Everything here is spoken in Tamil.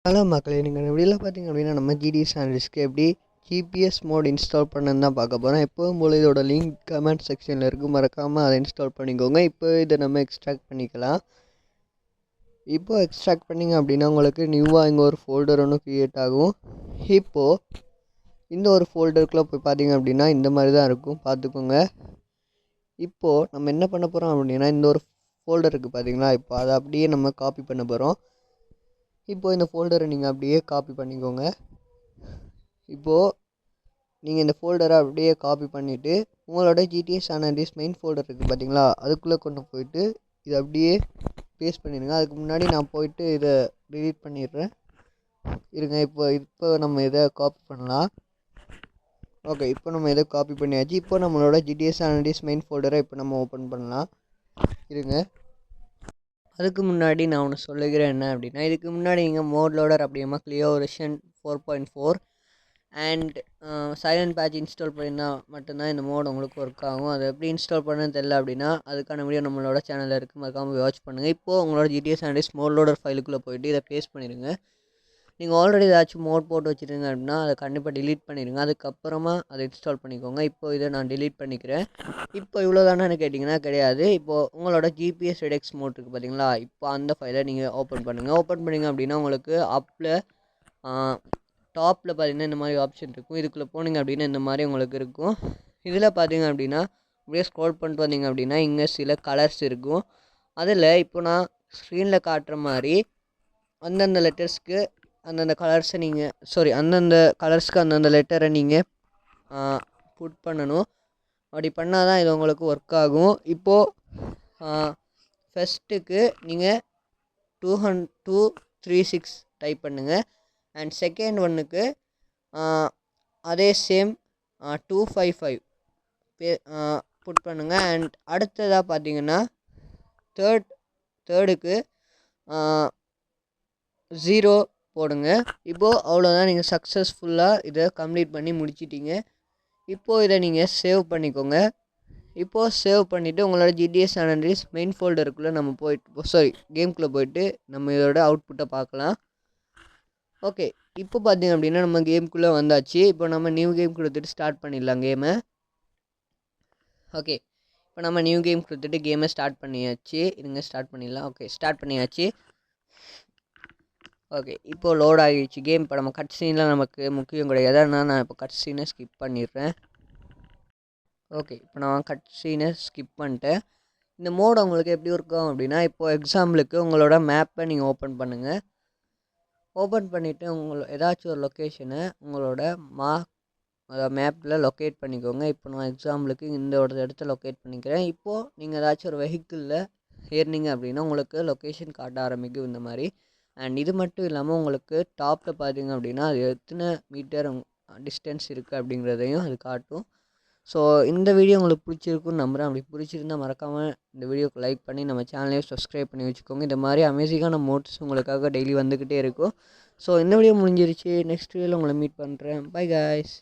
ஹலோ மக்களே, நீங்கள் இந்த வீடியோவில் பார்த்தீங்க அப்படின்னா நம்ம ஜிடி சானல்ஸ்க்கு எப்படி ஜிபிஎஸ் மோட் இன்ஸ்டால் பண்ணணுன்னு தான் பார்க்க போகிறோம். எப்போவும் போல் இதோட லிங்க் கமெண்ட் செக்ஷனில் இருக்குது, மறக்காமல் அதை இன்ஸ்டால் பண்ணிக்கோங்க. இப்போ இதை நம்ம எக்ஸ்ட்ராக்ட் பண்ணிக்கலாம். இப்போ எக்ஸ்ட்ராக்ட் பண்ணிங்க அப்படின்னா உங்களுக்கு நியூவாக இங்கே ஒரு ஃபோல்டர் ஒன்று க்ரியேட் ஆகும். இப்போது இந்த ஒரு ஃபோல்டருக்குள்ளே போய் பார்த்தீங்க அப்படின்னா இந்த மாதிரி தான் இருக்கும், பார்த்துக்கோங்க. இப்போது நம்ம என்ன பண்ண போகிறோம் அப்படின்னா இந்த ஒரு ஃபோல்டர் இருக்குது பார்த்தீங்களா, இப்போ அதை அப்படியே நம்ம காப்பி பண்ண போகிறோம். இப்போது இந்த ஃபோல்டரை நீங்கள் அப்படியே காப்பி பண்ணிக்கோங்க. இப்போது நீங்கள் இந்த ஃபோல்டரை அப்படியே காப்பி பண்ணிவிட்டு உங்களோட ஜிடிஎஸ் சானல்ஸ் மெயின் ஃபோல்டர் இருக்குது பார்த்தீங்களா, அதுக்குள்ளே கொண்டு போயிட்டு இதை அப்படியே பேஸ்ட் பண்ணிடுங்க. அதுக்கு முன்னாடி நான் போயிட்டு இதை டிலீட் பண்ணிடுறேன் இருங்க. இப்போ நம்ம இதை காப்பி பண்ணலாம். ஓகே, இப்போ நம்ம இதை காப்பி பண்ணியாச்சு. இப்போ நம்மளோட ஜிடிஎஸ் சானல்ஸ் மெயின் ஃபோல்டரை இப்போ நம்ம ஓப்பன் பண்ணலாம் இருங்க. அதுக்கு முன்னாடி நான் ஒன்று சொல்லுகிறேன் என்ன அப்படின்னா, இதுக்கு முன்னாடி நீங்கள் மோட் லோடர் அப்படிமா CLEO version 4.4 and silent patch install பண்ணியிருந்தால் மட்டும்தான் இந்த மோட் உங்களுக்கு ஒர்க் ஆகும். அது எப்படி இன்ஸ்டால் பண்ணுன்னு தெரியல அப்படின்னா அதுக்கான வீடியோ நம்மளோட சேனலில் இருக்குது, மறக்காமல் வாட்ச் பண்ணுங்கள். இப்போது உங்களோட ஜிடிஎஸ் சானல்ஸ் மோட் லோடர் ஃபைலுக்குள்ளே போய்ட்டு இதை பேஸ்ட் பண்ணிடுங்க. நீங்கள் ஆல்ரெடி ஏதாச்சும் மோட் போட்டு வச்சுருங்க அப்படின்னா அதை கண்டிப்பாக டிலீட் பண்ணிடுங்க. அதுக்கப்புறமா அதை இன்ஸ்டால் பண்ணிக்கோங்க. இப்போ இதை நான் டிலீட் பண்ணிக்கிறேன். இப்போ இவ்வளோ தானே கேட்டிங்கன்னா கிடையாது. இப்போது உங்களோட ஜிபிஎஸ் ரெடெக்ஸ் மோட் இருக்குது பார்த்தீங்களா, இப்போ அந்த ஃபைலை நீங்கள் ஓப்பன் பண்ணுங்கள். ஓப்பன் பண்ணிங்க அப்படின்னா உங்களுக்கு அப்பில் டாப்பில் பார்த்தீங்கன்னா இந்த மாதிரி ஆப்ஷன் இருக்கும். இதுக்குள்ளே போனீங்க அப்படின்னா இந்த மாதிரி உங்களுக்கு இருக்கும். இதில் பார்த்தீங்க அப்படின்னா அப்படியே ஸ்க்ரோல் பண்ணிட்டு வந்தீங்க அப்படின்னா இங்கே சில கலர்ஸ் இருக்கும். அதில் இப்போ நான் ஸ்க்ரீனில் காட்டுற மாதிரி அந்தந்த லெட்டர்ஸ்க்கு அந்தந்த கலர்ஸை நீங்கள் அந்தந்த கலர்ஸ்க்கு அந்தந்த லெட்டரை நீங்கள் புட் பண்ணணும். அப்படி பண்ணால் தான் இது உங்களுக்கு ஒர்க் ஆகும். இப்போது ஃபஸ்ட்டுக்கு நீங்கள் 236 டைப் பண்ணுங்கள். அண்ட் செகண்ட் ஒன்றுக்கு அதே சேம் 255 புட் பண்ணுங்கள். அண்ட் அடுத்ததாக பார்த்தீங்கன்னா தேர்டுக்கு 0 போடுங்க. இப்போது அவ்வளோதான், நீங்கள் சக்ஸஸ்ஃபுல்லாக இதை கம்ப்ளீட் பண்ணி முடிச்சிட்டிங்க. இப்போது இதை நீங்கள் சேவ் பண்ணிக்கோங்க. இப்போது சேவ் பண்ணிவிட்டு உங்களோட ஜிடிஎஸ் சானல்ஸ் மெயின் ஃபோல்டருக்குள்ளே நம்ம போயிட்டு கேம்குள்ளே போயிட்டு நம்ம இதோட அவுட்புட்டை பார்க்கலாம். ஓகே, இப்போ பார்த்தீங்க அப்படின்னா நம்ம கேம்குள்ளே வந்தாச்சு. இப்போ நம்ம நியூ கேம் கொடுத்துட்டு ஸ்டார்ட் பண்ணிடலாம் கேமை. ஓகே, இப்போ நம்ம நியூ கேம் கொடுத்துட்டு கேமை ஸ்டார்ட் பண்ணியாச்சு. இதுங்க ஸ்டார்ட் பண்ணிடலாம். ஓகே, ஸ்டார்ட் பண்ணியாச்சு. ஓகே, இப்போது லோட் ஆகிடுச்சு கேம். இப்போ நம்ம கட் சீன்லாம் நமக்கு முக்கியம் கிடையாது, அதனால் நான் இப்போ கட் சீனை ஸ்கிப் பண்ணிடுறேன். ஓகே, இப்போ நான் கட் சீனை ஸ்கிப் பண்ணிட்டேன். இந்த மோட் உங்களுக்கு எப்படி இருக்கும் அப்படின்னா, இப்போது எக்ஸாம்பிளுக்கு உங்களோட மேப்பை நீங்கள் ஓப்பன் பண்ணுங்கள். ஓப்பன் பண்ணிவிட்டு ஏதாச்சும் ஒரு லொக்கேஷனை உங்களோட மேப்பில் லொக்கேட் பண்ணிக்கோங்க. இப்போ நான் எக்ஸாம்பிளுக்கு இந்த ஒரு இடத்த லொக்கேட் பண்ணிக்கிறேன். இப்போது நீங்கள் ஏதாச்சும் ஒரு வெஹிக்கிளில் ஏறினீங்க அப்படின்னா உங்களுக்கு லொக்கேஷன் காட்ட ஆரம்பிக்கும் இந்த மாதிரி. அண்ட் இது மட்டும் இல்லாமல் உங்களுக்கு டாப்பில் பார்த்தீங்க அப்படின்னா அது எத்தனை மீட்டர் டிஸ்டன்ஸ் இருக்குது அப்படிங்கிறதையும் அது காட்டும். ஸோ இந்த வீடியோ உங்களுக்கு பிடிச்சிருக்குன்னு நம்புகிறேன். அப்படி பிடிச்சிருந்தால் மறக்காமல் இந்த வீடியோக்கு லைக் பண்ணி நம்ம சேனலையும் சப்ஸ்கிரைப் பண்ணி வச்சுக்கோங்க. இந்த மாதிரி அமேசிங்கான மோட்ஸ் உங்களுக்காக டெய்லி வந்துக்கிட்டே இருக்கும். ஸோ இந்த வீடியோ முடிஞ்சிருச்சு. நெக்ஸ்ட் வீடியோவில் உங்களை மீட் பண்ணுறேன். By guys.